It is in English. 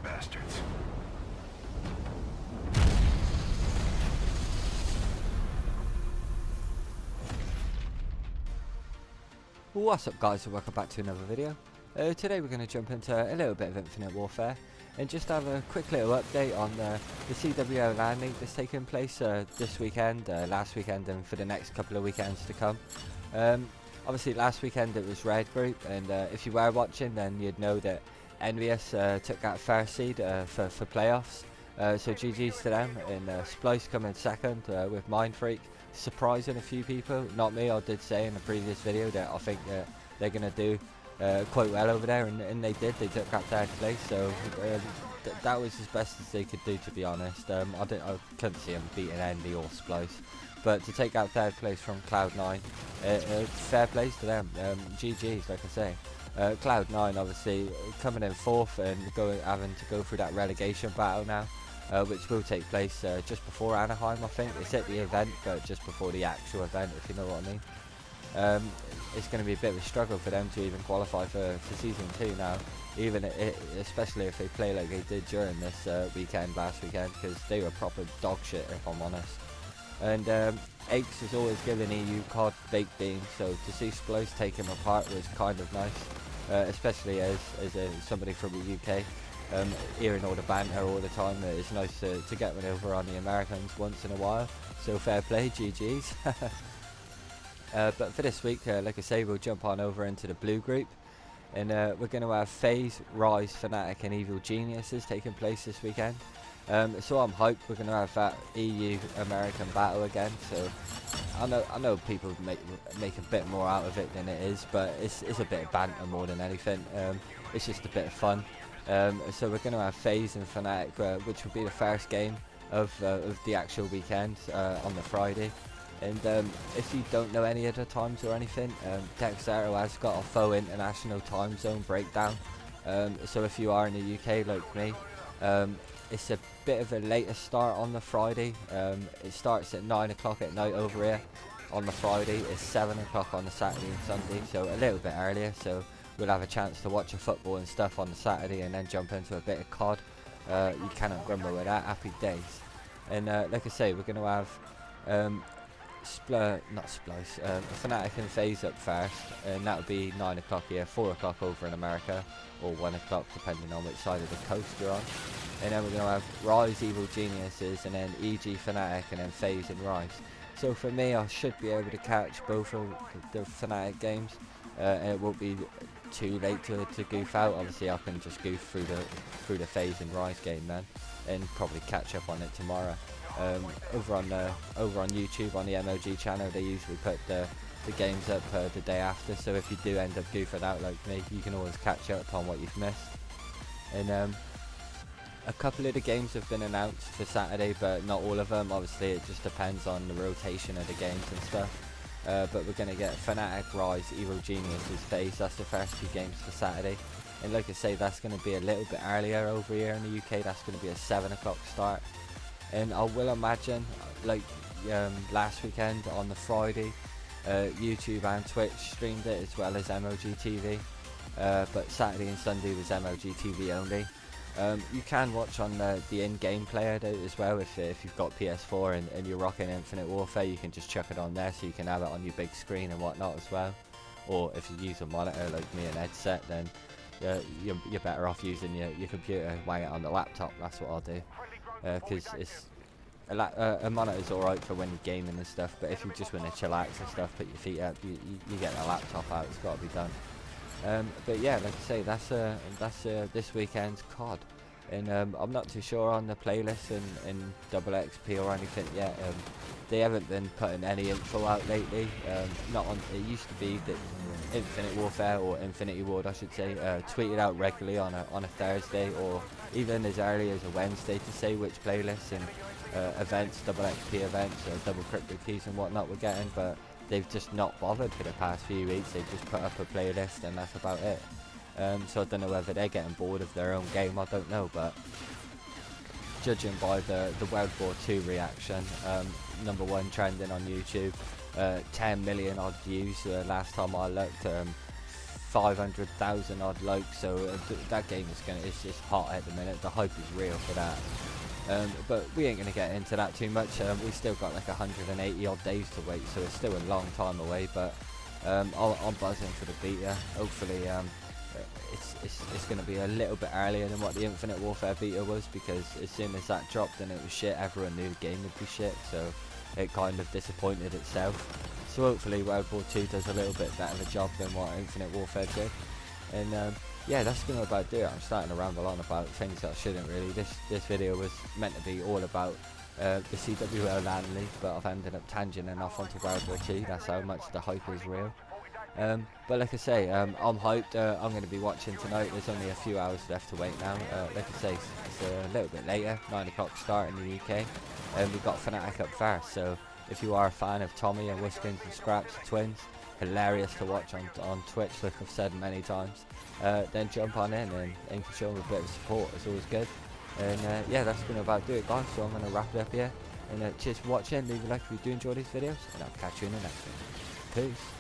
bastards. What's up guys, and welcome back to another video. Today we're going to jump into a little bit of Infinite Warfare and just have a quick little update on the CWL LAN League that's taking place this weekend, last weekend, and for the next couple of weekends to come. Obviously last weekend it was Red Group, and if you were watching then you'd know that Envious took that first seed for playoffs. So GG's to them, and Splice coming second with Mind Freak, surprising a few people, not me. I did say in a previous video that I think they're going to do quite well over there, and they did. They took that third place, so that was as best as they could do, to be honest. I couldn't see them beating Envy or Splice, but to take that third place from Cloud9, fair plays to them. GG's, like I say. Cloud9 obviously coming in fourth and having to go through that relegation battle now, which will take place just before Anaheim. I think it's at the event, but just before the actual event, if you know what I mean. It's going to be a bit of a struggle for them to even qualify for season 2 now, especially if they play like they did during this last weekend, because they were proper dog shit, if I'm honest. And Aches has always given EU COD baked beans, so to see Splice take him apart was kind of nice, especially as somebody from the UK. Hearing all the banter all the time, it's nice to get one over on the Americans once in a while, so fair play, GG's. But for this week, like I say, we'll jump on over into the blue group, and we're going to have Faze, Rise, Fnatic and Evil Geniuses taking place this weekend. So I'm hyped. We're going to have that EU American battle again, so I know people make a bit more out of it than it is, but it's a bit of banter more than anything. It's just a bit of fun. So we're going to have Faze and Fnatic, which will be the first game of the actual weekend on the Friday. And if you don't know any of the times or anything, Dexero has got a faux international time zone breakdown. So if you are in the UK like me, it's a bit of a later start on the Friday. It starts at 9 o'clock at night over here on the Friday. It's 7 o'clock on the Saturday and Sunday, so a little bit earlier. So we'll have a chance to watch a football and stuff on the Saturday, and then jump into a bit of COD. You cannot grumble with that. Happy days. And like I say, we're going to have Fnatic and Faze up first, and that'll be 9 o'clock here, 4 o'clock over in America, or 1 o'clock depending on which side of the coast you're on. And then we're going to have Rise, Evil Geniuses, and then EG Fnatic, and then Faze and Rise. So for me, I should be able to catch both of the Fnatic games, and it won't be too late to goof out. Obviously I can just goof through the Faze and Rise game then, and probably catch up on it tomorrow. Over on YouTube on the MLG channel, they usually put the games up the day after, so if you do end up goofing out like me, you can always catch up on what you've missed. And a couple of the games have been announced for Saturday, but not all of them. Obviously it just depends on the rotation of the games and stuff. But we're going to get Fnatic, Rise, Evil Geniuses, Faze. That's the first 2 games for Saturday. And like I say, that's going to be a little bit earlier over here in the UK. That's going to be a 7 o'clock start. And I will imagine, like last weekend on the Friday, YouTube and Twitch streamed it as well as MLG TV. But Saturday and Sunday was MLG TV only. You can watch on the in-game player as well if you've got PS4 and you're rocking Infinite Warfare. You can just chuck it on there so you can have it on your big screen and whatnot as well. Or if you use a monitor like me and headset, then you're better off using your computer and wang it on the laptop. That's what I'll do, because it's a monitor's alright for when you're gaming and stuff, but if you just want to chillax and stuff, put your feet up, you get the laptop out. It's got to be done. But yeah, like I say, that's this weekend's COD, and I'm not too sure on the playlist in double XP or anything yet. They haven't been putting any info out lately. Not on. It used to be that Infinite Warfare, or Infinity Ward I should say, tweeted out regularly on a Thursday, or even as early as a Wednesday, to say which playlists and events, double XP events, or double crypto keys and whatnot we're getting, but they've just not bothered for the past few weeks. They've just put up a playlist and that's about it. So I don't know whether they're getting bored of their own game, I don't know, but judging by the World War II reaction, #1 trending on YouTube, 10 million odd views last time I looked, 500,000 odd likes, so that game is just hot at the minute. The hype is real for that. But we ain't going to get into that too much. We still got like 180 odd days to wait, so it's still a long time away. But I'm buzzing for the beta. Hopefully it's going to be a little bit earlier than what the Infinite Warfare beta was, because as soon as that dropped and it was shit, everyone knew the game would be shit, so it kind of disappointed itself. So hopefully World War 2 does a little bit better of a job than what Infinite Warfare did. And yeah, that's going to about do it. I'm starting to ramble on about things that I shouldn't really. This video was meant to be all about the CWL LAN League, but I've ended up tangenting off onto World War 2. That's how much the hype is real. But like I say, I'm hyped. I'm going to be watching tonight. There's only a few hours left to wait now. Like I say, it's a little bit later, 9 o'clock start in the UK. And we've got Fnatic up first, so if you are a fan of Tommy and Whiskins and Scraps, twins, hilarious to watch on Twitch, like I've said many times, then jump on in and show them a bit of support. It's always good. And yeah, that's going to about do it, guys, so I'm going to wrap it up here. And cheers for watching. Leave a like if you do enjoy these videos, and I'll catch you in the next one. Peace.